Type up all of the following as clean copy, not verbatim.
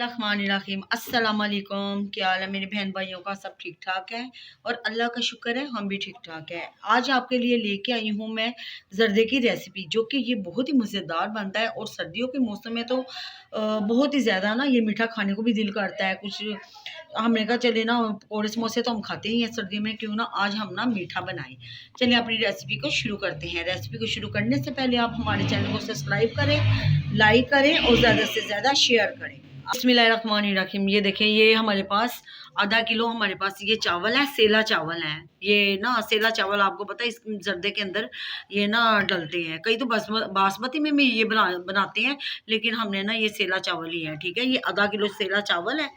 बिस्मिल्लाहिर्रहमानिर्रहीम। अस्सलाम वालेकुम। क्या हाल है मेरे बहन भाइयों का? सब ठीक ठाक है और अल्लाह का शुक्र है हम भी ठीक ठाक है। आज आपके लिए लेके आई हूँ मैं ज़र्दे की रेसिपी, जो कि ये बहुत ही मज़ेदार बनता है और सर्दियों के मौसम में तो बहुत ही ज़्यादा ना ये मीठा खाने को भी दिल करता है। कुछ हमने कहा चले ना, पकौड़े समोसे तो हम खाते ही हैं सर्दियों में, क्यों ना आज हम ना मीठा बनाएं। चलिए अपनी रेसिपी को शुरू करते हैं। रेसिपी को शुरू करने से पहले आप हमारे चैनल को सब्सक्राइब करें, लाइक करें और ज़्यादा से ज़्यादा शेयर करें। बिस्मिल्लाहिर्रहमानिर्रहीम। ये देखें, ये हमारे पास आधा किलो हमारे पास ये चावल है, सेला चावल है। ये ना सेला चावल आपको पता है इस जर्दे के अंदर ये ना डलते हैं। कई तो बासमती में भी ये बनाते हैं, लेकिन हमने ना ये सेला चावल ही है। ठीक है, ये आधा किलो सेला चावल है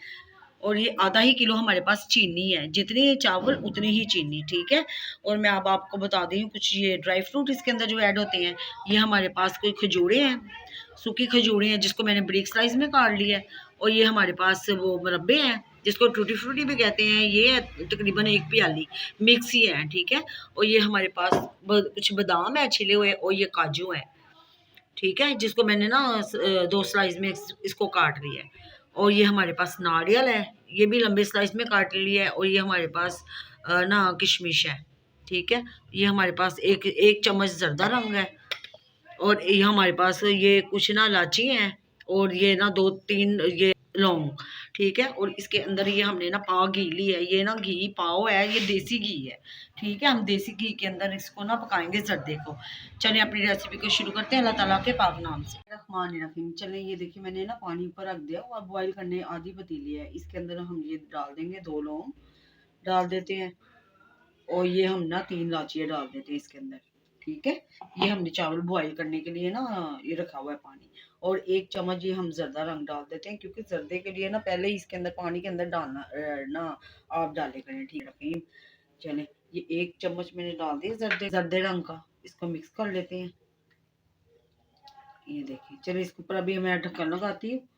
और ये आधा ही किलो हमारे पास चीनी है। जितनी चावल उतनी ही चीनी। ठीक है, और मैं अब आपको बता दी हूँ कुछ ये ड्राई फ्रूट इसके अंदर जो ऐड होते हैं। ये हमारे पास कोई खजूरें हैं, सूखी खजूरें हैं जिसको मैंने ब्रिक स्लाइस में काट लिया है। और ये हमारे पास वो मुरब्बे हैं जिसको टूटी फ्रूटी भी कहते हैं। ये तकरीबन एक प्याली मिक्स ही है। ठीक है, और ये हमारे पास कुछ बादाम है छिले हुए, और ये काजू है। ठीक है, जिसको मैंने ना 2 स्लाइस में इसको काट लिया है। और ये हमारे पास नारियल है, ये भी लंबे स्लाइस में काट लिया है। और ये हमारे पास ना किशमिश है। ठीक है, ये हमारे पास एक चम्मच जर्दा रंग है। और ये हमारे पास ये कुछ ना इलायची हैं, और ये ना 2-3 ये लौंग। ठीक है, और इसके अंदर ये हमने ना पाव घी ली है। ये ना घी पाव है, ये देसी घी है। ठीक है, हम देसी घी के अंदर इसको ना पकाएंगे जर्दे को। चलिए अपनी रेसिपी को शुरू करते हैं अल्लाह ताला के पाक नाम से। रहमानिर्रहीम। चलिए ये देखिए, मैंने ना पानी ऊपर रख दिया और बॉईल करने आधी पतीली है। इसके अंदर हम ये डाल देंगे, 2 लौंग डाल देते हैं, और ये हम ना 3 इलायचियाँ डाल देते हैं इसके अंदर। ठीक है, ये हमने चावल बॉईल करने के लिए ना ये रखा हुआ है पानी। और 1 चम्मच ये हम जर्दा रंग डाल देते हैं, क्योंकि जर्दे के लिए ना पहले ही इसके अंदर पानी के अंदर डालना ना आप डाले करें। ठीक है, चले ये 1 चम्मच मैंने डाल दिया जर्दे रंग का। इसको मिक्स कर लेते हैं। ये देखिए, चलिए इसके ऊपर अभी मैं ढक्कन लगाती हूँ।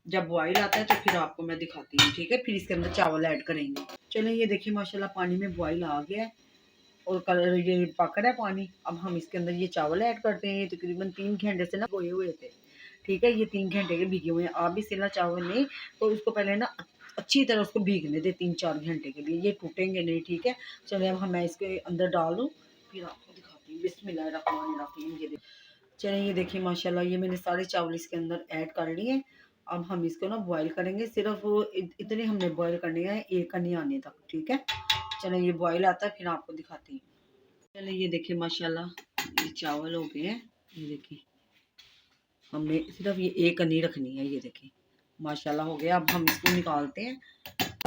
जब बॉईल आता है तो फिर आपको मैं दिखाती हूँ। ठीक है, फिर इसके अंदर चावल ऐड करेंगे। चलिए ये देखिए, माशाल्लाह पानी में बॉईल आ गया है और कलर ये पक रहा है पानी। अब हम इसके अंदर ये चावल ऐड करते हैं। ये तकरीबन 3 घंटे से ना बोए हुए थे। ठीक है, ये 3 घंटे के भीगे हुए हैं। आप भी सेला चावल नहीं तो उसको पहले ना अच्छी तरह उसको भीगने दे 3-4 घंटे के लिए, ये टूटेंगे नहीं। ठीक है, चलिए अब मैं इसके अंदर डाल दूँ, फिर आपको दिखाती हूँ। बिस्मिल्लाहिर्रहमानिर्रहीम। चलिए ये देखिए, माशाल्लाह ये मैंने सारे चावल इसके अंदर ऐड कर लिए। अब हम इसको ना बॉईल करेंगे। सिर्फ इतने हमने बॉईल करने हैं, एक कनी आने तक। ठीक है, चलिए ये बॉईल आता है फिर आपको दिखाती हूँ। चलिए ये देखिए, माशाल्लाह ये चावल हो गए हैं। ये देखिए, हमने सिर्फ ये एक कनी रखनी है। ये देखिए माशाल्लाह हो गया। अब हम इसको निकालते हैं,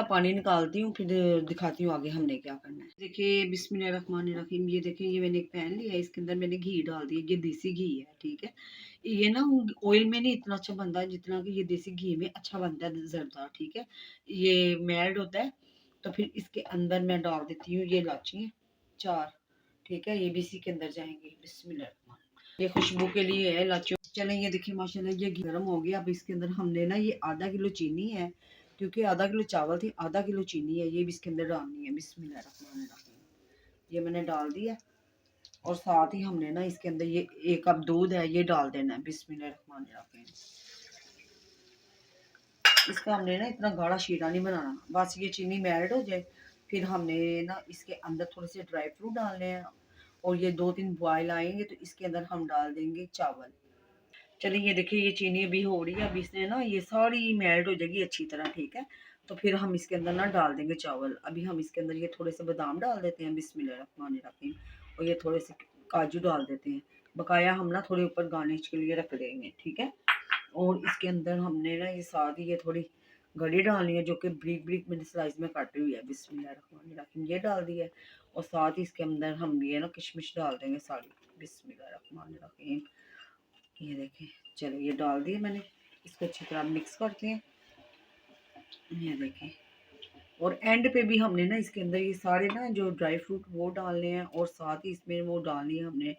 पानी निकालती हूँ, फिर दिखाती हूँ आगे हमने क्या करना है। देखिए बिस्मिल्लाहिर्रहमानिर्रहीम। ये देखिए, ये मैंने एक पैन लिया है, इसके अंदर मैंने घी डाल दिया। ये देसी घी है। ठीक है, ये ना ऑयल में नहीं इतना अच्छा बनता है जितना कि ये देसी घी में अच्छा बनता है जर्दा। ठीक है, ये मेल्ट होता है। तो फिर इसके अंदर मैं डाल देती हूँ ये इलायची 4। ठीक है, ये भी इसी के अंदर जाएंगे। बिस्मिल्लाह, ये खुशबू के लिए है इलायची। चलें ये देखिए, माशाल्लाह ये गर्म हो गया। अब इसके अंदर हमने ना ये आधा किलो चीनी है, क्योंकि आधा किलो चावल थी, आधा किलो चीनी है, ये भी इसके अंदर डालनी है। बिस्मिल्लाहिर्रहमानिर्रहीम। ये मैंने डाल दिया। और साथ ही हमने ना इसके अंदर ये 1 कप दूध है, ये डाल देना है। बिस्मिल्लाहिर्रहमानिर्रहीम। इसका हमने ना इतना गाढ़ा शीरा नहीं बनाना, बस ये चीनी मेल्ट हो जाए। फिर हमने ना इसके अंदर थोड़े से ड्राई फ्रूट डालने हैं, और ये 2-3 बॉयल आएंगे तो इसके अंदर हम डाल देंगे चावल। चलिए ये देखिए, ये चीनी अभी हो रही है। अभी इसने ना ये सारी मेल्ट हो जाएगी अच्छी तरह। ठीक है, तो फिर हम इसके अंदर ना डाल देंगे चावल। अभी हम इसके अंदर ये थोड़े से बादाम डाल देते हैं। बिस्मिल्लाहिर्रहमानिर्रहीम। और ये थोड़े से काजू डाल देते हैं। बकाया हम ना थोड़े ऊपर गार्निश के लिए रख देंगे। ठीक है, और इसके अंदर हमने ना ये साथ ही ये थोड़ी गरी डालनी है, जो कि ब्रीक ब्रीक मैंने स्लाइस में काटी हुई है। बिस्मिल्लाहिर्रहमानिर्रहीम, ये डाल दी है। और साथ ही इसके अंदर हम ये ना किशमिश डाल देंगे सारी। बिस्मिल्लाहिर्रहमानिर्रहीम। ये देखें, चलो ये डाल दिए मैंने। इसको अच्छी तरह मिक्स करते हैं। ये देखें, और एंड पे भी हमने ना इसके अंदर ये सारे ना जो ड्राई फ्रूट वो डालने हैं, और साथ ही इसमें वो डालनी है हमने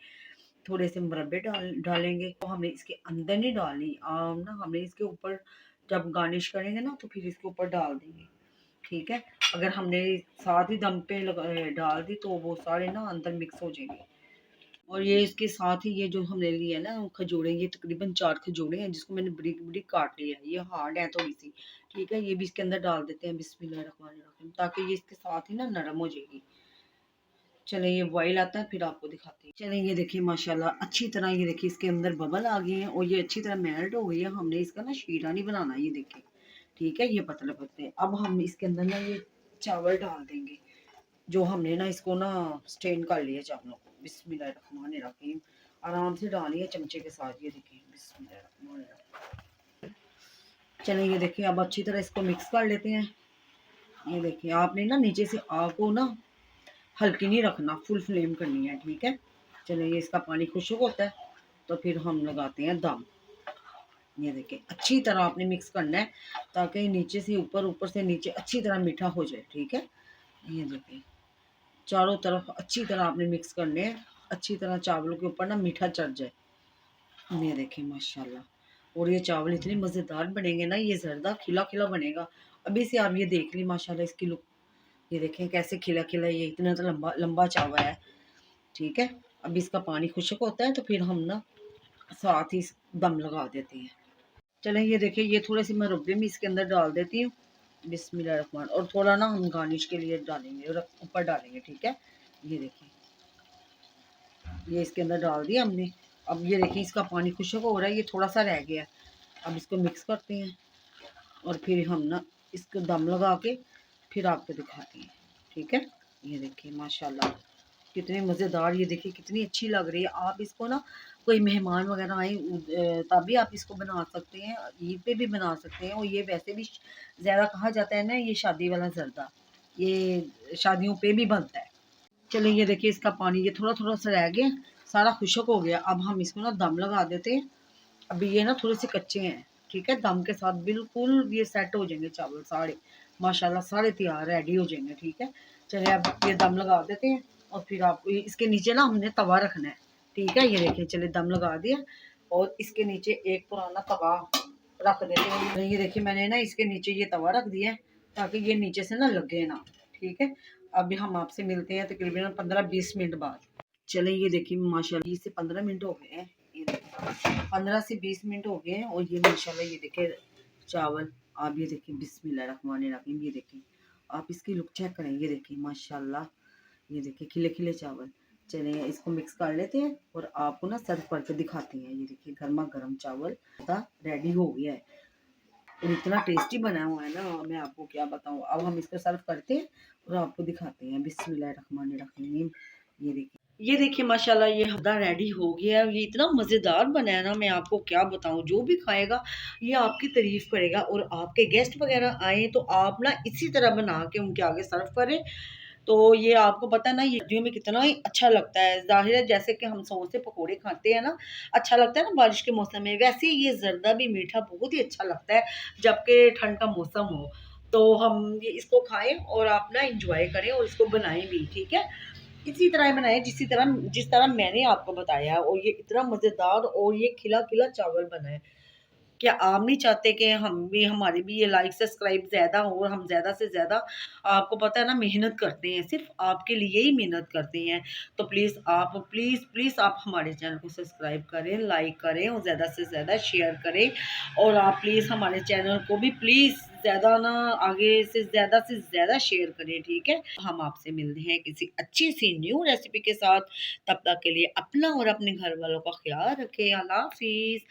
थोड़े से मुरब्बे डालेंगे। तो हमने इसके अंदर नहीं डालनी, ना हमने इसके ऊपर जब गार्निश करेंगे ना तो फिर इसके ऊपर डाल देंगे। ठीक है, अगर हमने साथ ही दम पे डाल दी तो वो सारे ना अंदर मिक्स हो जाएंगे। और ये इसके साथ ही ये जो हमने लिए है ना खजूरें, ये तकरीबन 4 खजूरें हैं जिसको मैंने बारीक बारीक काट लिया है। ये हार्ड है थोड़ी सी, ठीक है। ये भी इसके अंदर डाल देते हैं बिस्मिल्लाहिर्रहमानिर्रहीम, ताकि ये इसके साथ ही ना नरम हो जाएगी। चलें ये बॉईल आता है फिर आपको दिखाते हैं। चलें ये देखिए माशाल्लाह अच्छी तरह ये देखिए इसके अंदर बबल आ गए हैं और ये अच्छी तरह मेल्ट हो गई है। हमने इसका ना शीरा नहीं बनाना, ये देखिए ठीक है, ये पतले पतले। अब हम इसके अंदर ना ये चावल डाल देंगे जो हमने ना इसको ना स्टेन कर लिया चावलों को। बिस्मिल्लाहिर्रहमानिर्रहीम, आराम से डालिए चमचे के साथ, ये देखिए बिस्मिल्लाहिर्रहमानिर्रहीम। चलें ये देखिए अब अच्छी तरह इसको मिक्स कर लेते हैं। ये देखिए आपने ना नीचे से आग को ना हल्की नहीं रखना, फुल फ्लेम करनी है, ठीक है। चलिए इसका पानी खुश्क होता है तो फिर हम लगाते हैं दम। ये देखिए अच्छी तरह आपने मिक्स करना है ताकि नीचे से ऊपर, ऊपर से नीचे अच्छी तरह मीठा हो जाए, ठीक है। ये देखिए चारों तरफ अच्छी तरह आपने मिक्स करने हैं, अच्छी तरह चावलों के ऊपर ना मीठा चढ़ जाए। ये देखिए माशाल्लाह, और ये चावल इतने मज़ेदार बनेंगे ना, ये जर्दा खिला खिला बनेगा। अभी से आप ये देख ली माशाल्लाह इसकी लुक, ये देखें कैसे खिला खिला, ये इतना तो लंबा लंबा चावल है, ठीक है। अब इसका पानी खुश्क होता है तो फिर हम ना साथ ही दम लगा देते हैं। चलें ये देखिए ये थोड़े से मैं रुब्बे में इसके अंदर डाल देती हूँ, बिस्मिल्लाहिर्रहमान, और थोड़ा ना हम गार्निश के लिए डालेंगे और ऊपर डालेंगे, ठीक है। ये देखिए ये इसके अंदर डाल दिया हमने। अब ये देखिए इसका पानी खुश्क हो रहा है, ये थोड़ा सा रह गया है। अब इसको मिक्स करते हैं और फिर हम ना इसको दम लगा के फिर आपको दिखाते हैं, ठीक है। ये देखिए माशाल्लाह कितने मज़ेदार, ये देखिए कितनी अच्छी लग रही है। आप इसको ना कोई मेहमान वगैरह आए तब भी आप इसको बना सकते हैं, ईद पे भी बना सकते हैं। और ये वैसे भी ज़्यादा कहा जाता है ना ये शादी वाला जर्दा, ये शादियों पे भी बनता है। चलिए ये देखिए इसका पानी ये थोड़ा थोड़ा सा रह गया, सारा खुश्क हो गया। अब हम इसको ना दम लगा देते हैं। अभी ये ना थोड़े से कच्चे हैं, ठीक है। दम के साथ बिल्कुल ये सेट हो जाएंगे चावल सारे, माशाल्लाह सारे तैयार रेडी हो जाएंगे, ठीक है। चलिए अब ये दम लगा देते हैं और फिर आपको इसके नीचे ना हमने तवा रखना है, ठीक है। ये देखिए चलिए दम लगा दिया और इसके नीचे एक पुराना तवा रख देते हैं। ये देखिए मैंने ना इसके नीचे ये तवा रख दिया है ताकि ये नीचे से ना लगे ना, ठीक है। अभी हम आपसे मिलते हैं तकरीबन 15-20 मिनट बाद। चलें ये देखिए माशाल्लाह 20 से 15 मिनट हो गए हैं, ये देखिए 15 से 20 मिनट हो गए हैं और ये माशाल्लाह ये देखिए चावल, आप ये देखिए बिस्मिल्लाहिर्रहमानिर्रहीम, ये देखिए आप इसकी लुक चेक करें, ये देखिए माशाल्लाह, ये देखिए खिले खिले चावल। चलिए इसको मिक्स कर लेते हैं और आपको ना सर्व करके दिखाते हैं। ये देखिए गर्मा गर्म चावल रेडी हो गया है और इतना टेस्टी बना हुआ है ना, मैं आपको क्या बताऊँ। अब हम इसको सर्व करते हैं और आपको दिखाते हैं। बिस्मिल्लाहिर्रहमानिर्रहीम, ये देखिए माशाल्लाह ये हदा रेडी हो गया है। ये इतना मज़ेदार बना है ना, मैं आपको क्या बताऊँ, जो भी खाएगा ये आपकी तारीफ़ करेगा। और आपके गेस्ट वगैरह आए तो आप ना इसी तरह बना के उनके आगे सर्व करें। तो ये आपको पता है ना ये सर्दियों में कितना ही अच्छा लगता है। ज़ाहिर है जैसे कि हम समोसे पकोड़े खाते हैं ना, अच्छा लगता है ना बारिश के मौसम में, वैसे ही ये ज़र्दा भी मीठा बहुत ही अच्छा लगता है जबकि ठंड का मौसम हो। तो हम ये इसको खाएँ और आप ना एन्जॉय करें और इसको बनाएँ भी, ठीक है। इसी तरह बनाएँ जिस तरह मैंने आपको बताया है। और ये इतना मज़ेदार और ये खिला-खिला चावल बना है। क्या आप नहीं चाहते कि हम भी, हमारे भी ये लाइक सब्सक्राइब ज़्यादा हो और हम ज़्यादा से ज़्यादा, आपको पता है ना मेहनत करते हैं, सिर्फ़ आपके लिए ही मेहनत करते हैं। तो प्लीज़ आप हमारे चैनल को सब्सक्राइब करें, लाइक करें और ज़्यादा से ज़्यादा शेयर करें। और आप प्लीज़ हमारे चैनल को भी प्लीज़ ज़्यादा ना आगे से ज़्यादा शेयर करें, ठीक है। हम आपसे मिलते हैं किसी अच्छी सी न्यू रेसिपी के साथ, तब तक के लिए अपना और अपने घर वालों का ख़्याल रखें। अल्लाह हाफ़िज़।